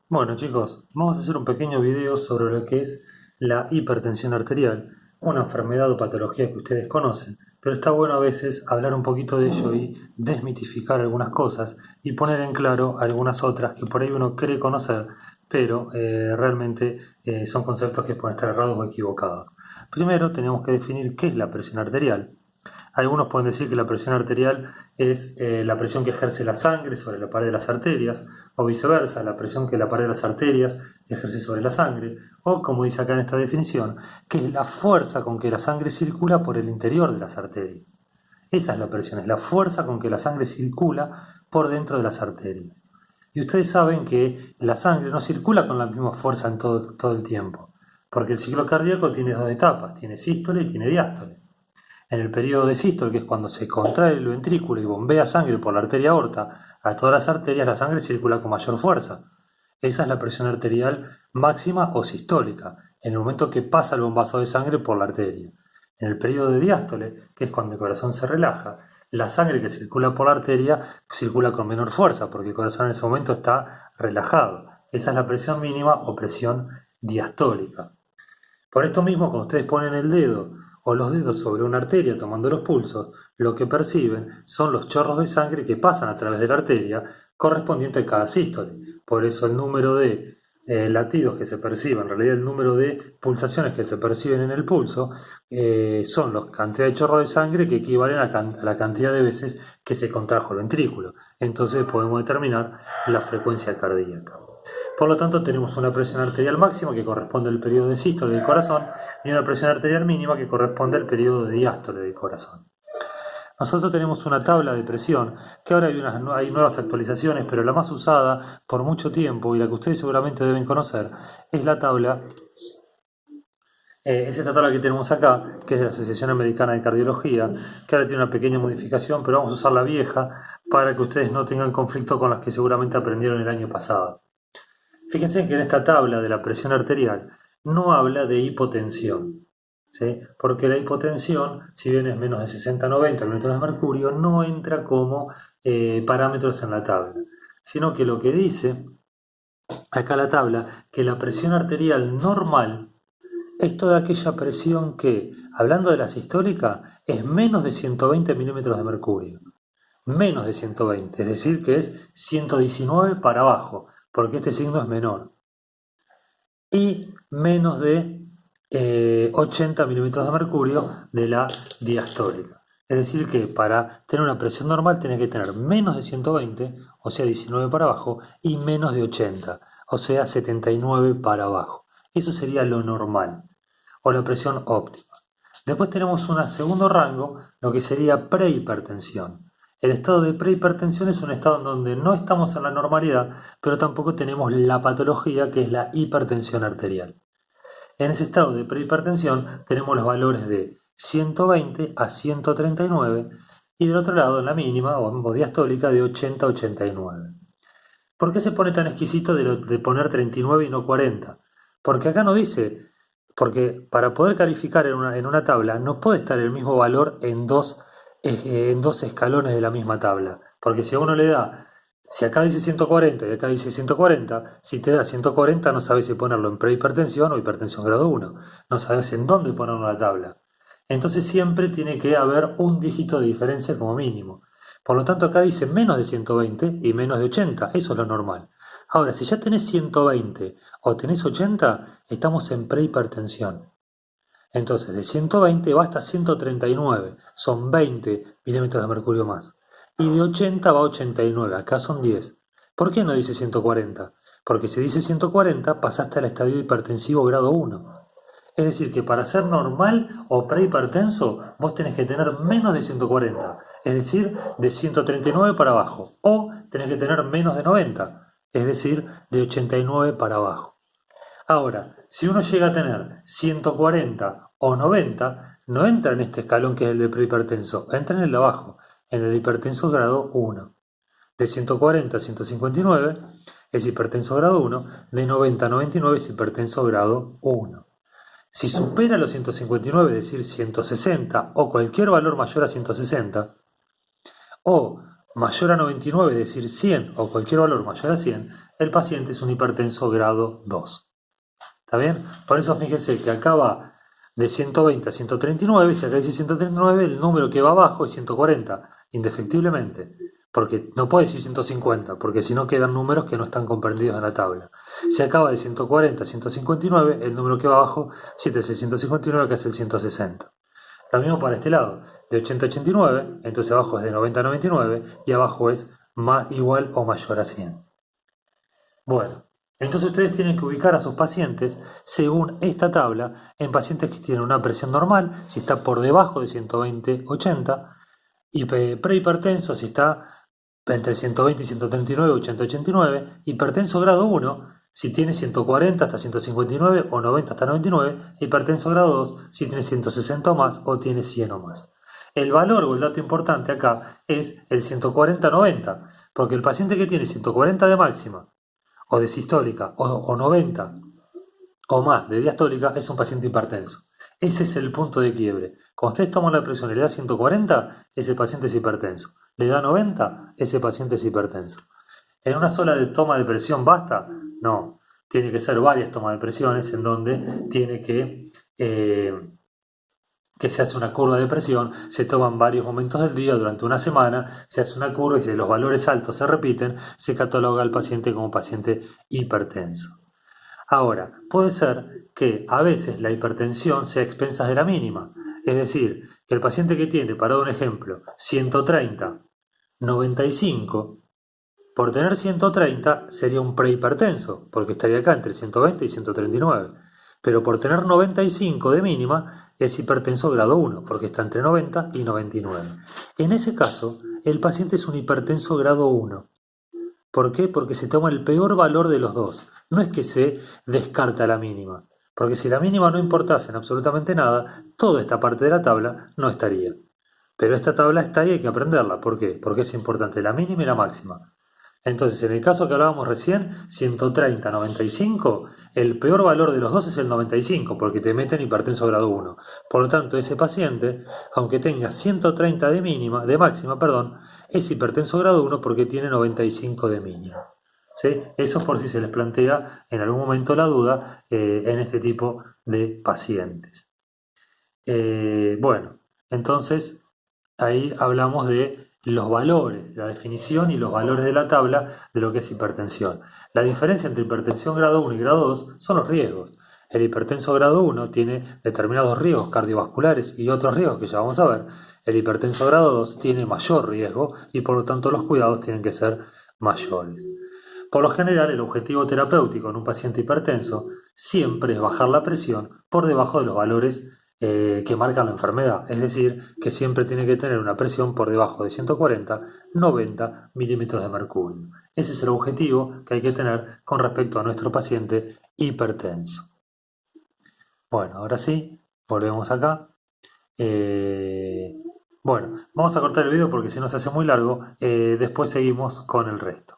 Bueno chicos, vamos a hacer un pequeño video sobre lo que es la hipertensión arterial, una enfermedad o patología que ustedes conocen, pero está bueno a veces hablar un poquito de ello y desmitificar algunas cosas y poner en claro algunas otras que por ahí uno cree conocer, pero realmente son conceptos que pueden estar errados o equivocados. Primero tenemos que definir qué es la presión arterial. Algunos pueden decir que la presión arterial es la presión que ejerce la sangre sobre la pared de las arterias, o viceversa, la presión que la pared de las arterias ejerce sobre la sangre, o como dice acá en esta definición, que es la fuerza con que la sangre circula por el interior de las arterias. Esa es la presión, es la fuerza con que la sangre circula por dentro de las arterias. Y ustedes saben que la sangre no circula con la misma fuerza en todo el tiempo, porque el ciclo cardíaco tiene dos etapas, tiene sístole y tiene diástole. En el periodo de sístole, que es cuando se contrae el ventrículo y bombea sangre por la arteria aorta a todas las arterias, la sangre circula con mayor fuerza. Esa es la presión arterial máxima o sistólica, en el momento que pasa el bombazo de sangre por la arteria. En el periodo de diástole, que es cuando el corazón se relaja, la sangre que circula por la arteria circula con menor fuerza, porque el corazón en ese momento está relajado. Esa es la presión mínima o presión diastólica. Por esto mismo, cuando ustedes ponen el dedo o los dedos sobre una arteria tomando los pulsos, lo que perciben son los chorros de sangre que pasan a través de la arteria correspondiente a cada sístole. Por eso el número de latidos que se perciben, en realidad el número de pulsaciones que se perciben en el pulso, son la cantidad de chorros de sangre que equivalen a la cantidad de veces que se contrajo el ventrículo. Entonces podemos determinar la frecuencia cardíaca. Por lo tanto, tenemos una presión arterial máxima que corresponde al periodo de sístole del corazón y una presión arterial mínima que corresponde al periodo de diástole del corazón. Nosotros tenemos una tabla de presión, que ahora hay nuevas actualizaciones, pero la más usada por mucho tiempo y la que ustedes seguramente deben conocer es la tabla, es esta tabla que tenemos acá, que es de la Asociación Americana de Cardiología, que ahora tiene una pequeña modificación, pero vamos a usar la vieja para que ustedes no tengan conflicto con las que seguramente aprendieron el año pasado. Fíjense que en esta tabla de la presión arterial no habla de hipotensión, ¿sí? Porque la hipotensión, si bien es menos de 60-90 milímetros de mercurio, no entra como parámetros en la tabla, sino que lo que dice acá la tabla, que la presión arterial normal es toda aquella presión que, hablando de la sistólica, es menos de 120 milímetros de mercurio. Menos de 120, es decir, que es 119 para abajo, porque este signo es menor. Y menos de 80 milímetros de mercurio de la diastólica. Es decir, que para tener una presión normal tenés que tener menos de 120, o sea 19 para abajo, y menos de 80, o sea 79 para abajo. Eso sería lo normal, o la presión óptima. Después tenemos un segundo rango, lo que sería prehipertensión. El estado de prehipertensión es un estado en donde no estamos en la normalidad, pero tampoco tenemos la patología que es la hipertensión arterial. En ese estado de prehipertensión tenemos los valores de 120 a 139 y del otro lado en la mínima o diastólica de 80 a 89. ¿Por qué se pone tan exquisito de poner 39 y no 40? Porque acá no dice, porque para poder calificar en una tabla no puede estar el mismo valor en dos escalones de la misma tabla. Porque si a uno le da, si acá dice 140 y acá dice 140, si te da 140 no sabes si ponerlo en prehipertensión o hipertensión grado 1. No sabes en dónde ponerlo en la tabla. Entonces siempre tiene que haber un dígito de diferencia como mínimo. Por lo tanto, acá dice menos de 120 y menos de 80, eso es lo normal. Ahora, si ya tenés 120 o tenés 80, estamos en prehipertensión. Entonces, de 120 va hasta 139, son 20 milímetros de mercurio más. Y de 80 va a 89, acá son 10. ¿Por qué no dice 140? Porque si dice 140, pasaste al estadio hipertensivo grado 1. Es decir, que para ser normal o prehipertenso, vos tenés que tener menos de 140, es decir, de 139 para abajo, o tenés que tener menos de 90, es decir, de 89 para abajo. Ahora, si uno llega a tener 140 o 90, no entra en este escalón que es el del prehipertenso, entra en el de abajo, en el hipertenso grado 1. De 140 a 159 es hipertenso grado 1, de 90 a 99 es hipertenso grado 1. Si supera los 159, es decir, 160 o cualquier valor mayor a 160, o mayor a 99, es decir, 100 o cualquier valor mayor a 100, el paciente es un hipertenso grado 2. ¿Está bien? Por eso fíjense que acá va de 120 a 139, y si acá dice 139, el número que va abajo es 140, indefectiblemente. Porque no puede decir 150, porque si no quedan números que no están comprendidos en la tabla. Si acaba de 140 a 159, el número que va abajo, si es el 159, que es el 160. Lo mismo para este lado, de 80 a 89, entonces abajo es de 90 a 99 y abajo es más igual o mayor a 100. Bueno, entonces ustedes tienen que ubicar a sus pacientes según esta tabla en pacientes que tienen una presión normal, si está por debajo de 120-80, y prehipertenso si está entre 120 y 139, 80-89, hipertenso grado 1 si tiene 140 hasta 159 o 90 hasta 99, hipertenso grado 2 si tiene 160 o más o tiene 100 o más. El valor o el dato importante acá es el 140-90, porque el paciente que tiene 140 de máxima o de sistólica o 90 o más de diastólica es un paciente hipertenso. Ese es el punto de quiebre. Cuando ustedes toman la presión y le da 140, ese paciente es hipertenso. Le da 90, ese paciente es hipertenso. ¿En una sola toma de presión basta? No. Tiene que ser varias tomas de presiones en donde tiene que se hace una curva de presión, se toman varios momentos del día durante una semana, se hace una curva y si los valores altos se repiten, se cataloga al paciente como paciente hipertenso. Ahora, puede ser que a veces la hipertensión sea a expensas de la mínima, es decir, que el paciente que tiene, para dar un ejemplo, 130, 95, por tener 130 sería un prehipertenso, porque estaría acá entre 120 y 139, pero por tener 95 de mínima es hipertenso grado 1, porque está entre 90 y 99. En ese caso, el paciente es un hipertenso grado 1. ¿Por qué? Porque se toma el peor valor de los dos. No es que se descarta la mínima, porque si la mínima no importase en absolutamente nada, toda esta parte de la tabla no estaría. Pero esta tabla está ahí y hay que aprenderla. ¿Por qué? Porque es importante la mínima y la máxima. Entonces, en el caso que hablábamos recién, 130, 95, el peor valor de los dos es el 95, porque te meten hipertenso grado 1. Por lo tanto, ese paciente, aunque tenga 130 de máxima, es hipertenso grado 1 porque tiene 95 de mínima. ¿Sí? Eso por si se les plantea en algún momento la duda en este tipo de pacientes. Bueno, entonces ahí hablamos de los valores, la definición y los valores de la tabla de lo que es hipertensión. La diferencia entre hipertensión grado 1 y grado 2 son los riesgos. El hipertenso grado 1 tiene determinados riesgos cardiovasculares y otros riesgos que ya vamos a ver. El hipertenso grado 2 tiene mayor riesgo y por lo tanto los cuidados tienen que ser mayores. Por lo general, el objetivo terapéutico en un paciente hipertenso siempre es bajar la presión por debajo de los valores que marcan la enfermedad, es decir, que siempre tiene que tener una presión por debajo de 140-90 milímetros de mercurio. Ese es el objetivo que hay que tener con respecto a nuestro paciente hipertenso. Bueno, ahora sí, volvemos acá. Bueno, vamos a cortar el video porque si no se hace muy largo, después seguimos con el resto.